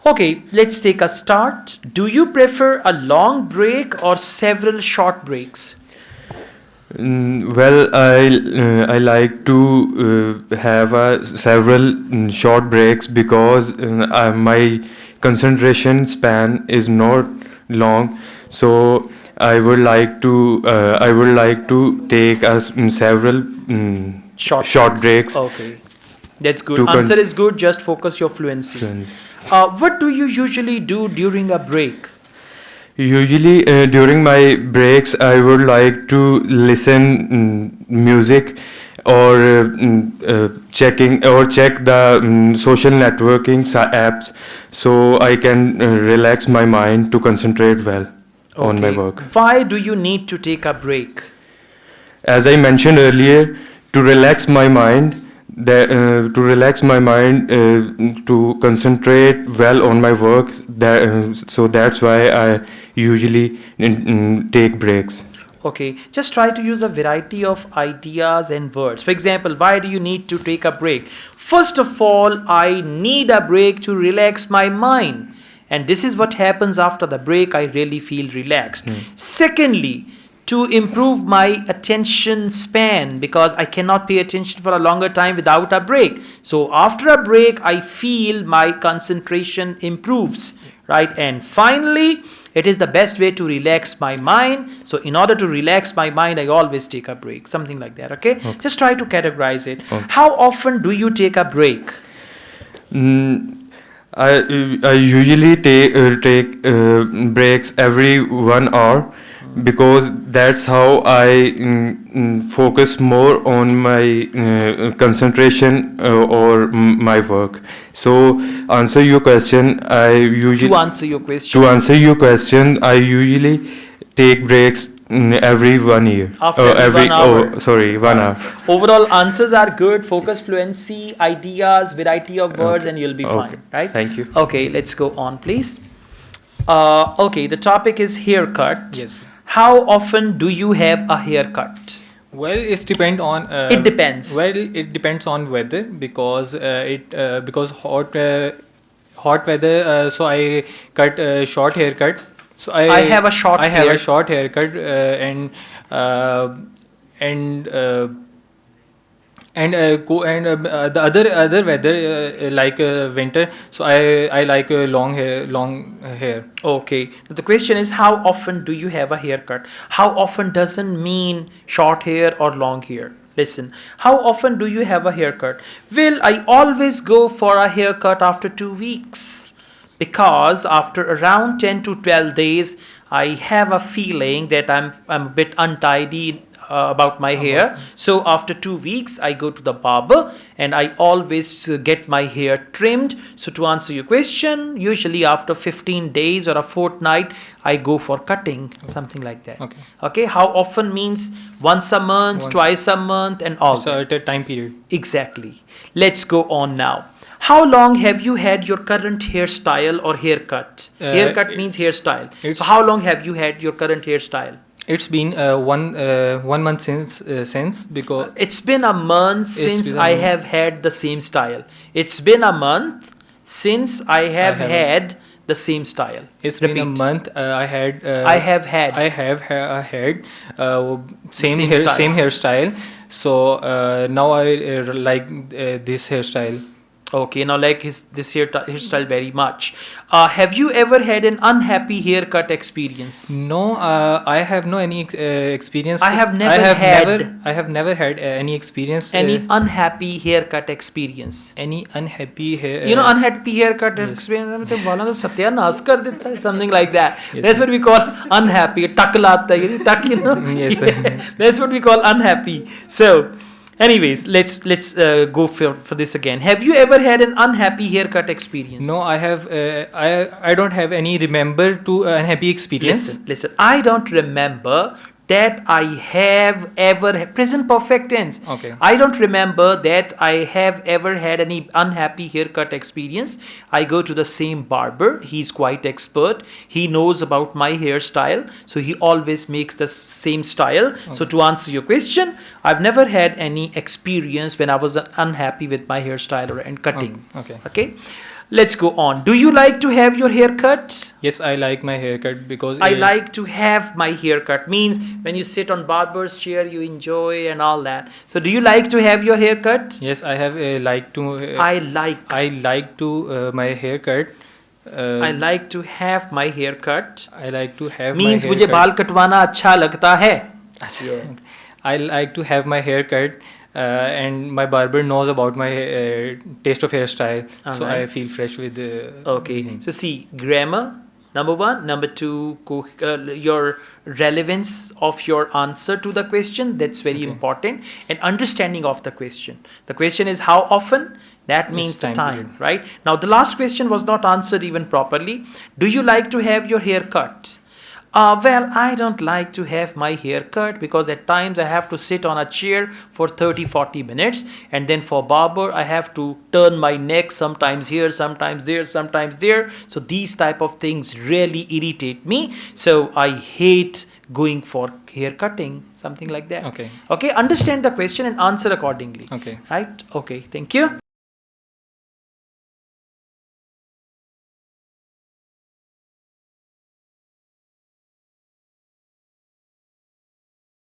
Okay, let's take a start. Do you prefer a long break or several short breaks? Well, I like to have several short breaks because my concentration span is not long. So I would like to take several Short short breaks. breaks Okay, that's good. to Answer is good. Just focus your fluency. con- What do you usually do during a break? Usually, during my breaks, I would like to listen music or check the social networking apps, so I can relax my mind to concentrate well on my Okay, work. why do you need to take a break? As I mentioned earlier, to relax my mind, to concentrate well on my work. So that's why I usually take breaks. Okay, just try to use a variety of ideas and words. For example, why do you need to take a break? First of all, I need a break to relax my mind. And this is what happens after the break. I really feel relaxed. Secondly, to improve my attention span because I cannot pay attention for a longer time without a break. So after a break, I feel my concentration improves, right? And finally, it is the best way to relax my mind. So in order to relax my mind, I always take a break, something like that. Okay, just try to categorize it. Okay. How often do you take a break? Mm, I usually take breaks every 1 hour because that's how I focus more on my concentration or my work. So answer your question. To answer your question, To answer your question, I usually take breaks every 1 year. after Oh, every 1 hour. oh, sorry, 1 hour. Overall answers are good. Focus, fluency, ideas, variety of words, Okay. and you'll be Okay. fine, right? Thank you. Okay, let's go on, please. Okay, the topic is haircut. Yes. How often do you have a haircut? Well, it's depend on. It depends. Well, it depends on weather because because hot weather. So I cut short haircut. So I have a short I have hair. a short haircut uh, and the other weather like winter. So I like long hair. Okay. The question is how often do you have a haircut? How often doesn't mean short hair or long hair. Listen, how often do you have a haircut? Well, I always go for a haircut after 2 weeks because after around 10 to 12 days, I have a feeling that I'm a bit untidy about my hair. So after 2 weeks, I go to the barber and I always get my hair trimmed. So to answer your question, usually after 15 days or a fortnight, I go for cutting, something like that. Okay. Okay. How often means once a month, Once. twice a month, and all. So at a time period. Exactly. Let's go on now. How long have you had your current hairstyle or haircut? Haircut means hairstyle. it's- So how long have you had your current hairstyle? It's been 1 month since because It's been a month since been a I month. have had the same style. It's been a month since I have haven't. had the same style. it's Repeat. been a month. I had. I have had. I have had Same same style. same hairstyle. So now I like this hairstyle. Okay, now like this hairstyle very much. Have you ever had an unhappy haircut experience? No, I have no any experience. I have never had- I have never had any experience. Any unhappy haircut experience? any unhappy hair. You know, unhappy haircut yes. experience. मतलब वाला तो सत्यानाश कर देता है, something like that. Yes, That's what we call unhappy. टक लाता है, टक, you know. Yes, Yeah, that's what we call unhappy. So, anyways, let's go for this again. Have you ever had an unhappy haircut experience? No, I have. I don't have any remember to unhappy experience. Listen. I don't remember that I have ever present perfect tense. Okay. I don't remember that I have ever had any unhappy haircut experience. I go to the same barber. He's quite expert. He knows about my hairstyle, so he always makes the same style. So to answer your question, I've never had any experience when I was unhappy with my hairstyle and cutting. Okay. Okay. Let's go on. Do you like to have your hair cut? Yes, I like my haircut because I like to have my hair cut. Means when you sit on barber's chair, you enjoy and all that. So do you like to have your hair cut? Yes, I have like to. I like. I like to my haircut. I like to have my hair cut. I like to have Means my मुझे haircut. बाल कटवाना अच्छा लगता है. I like to have my hair cut, and my barber knows about my taste of hairstyle, so I Alright. feel fresh with. Okay. So see, grammar, number one. Number two, your relevance of your answer to the question. That's very Okay. important. And understanding of the question. The question is how often? That Yes, means the time time, period. right? Now the last question was not answered even properly. Do you like to have your hair cut? Well, I don't like to have my hair cut because at times I have to sit on a chair for 30-40 minutes, and then for barber I have to turn my neck sometimes here, sometimes there, sometimes there. So these type of things really irritate me. So I hate going for hair cutting, something like that. Okay. Okay, understand the question and answer accordingly. Okay. Right? Okay, thank you.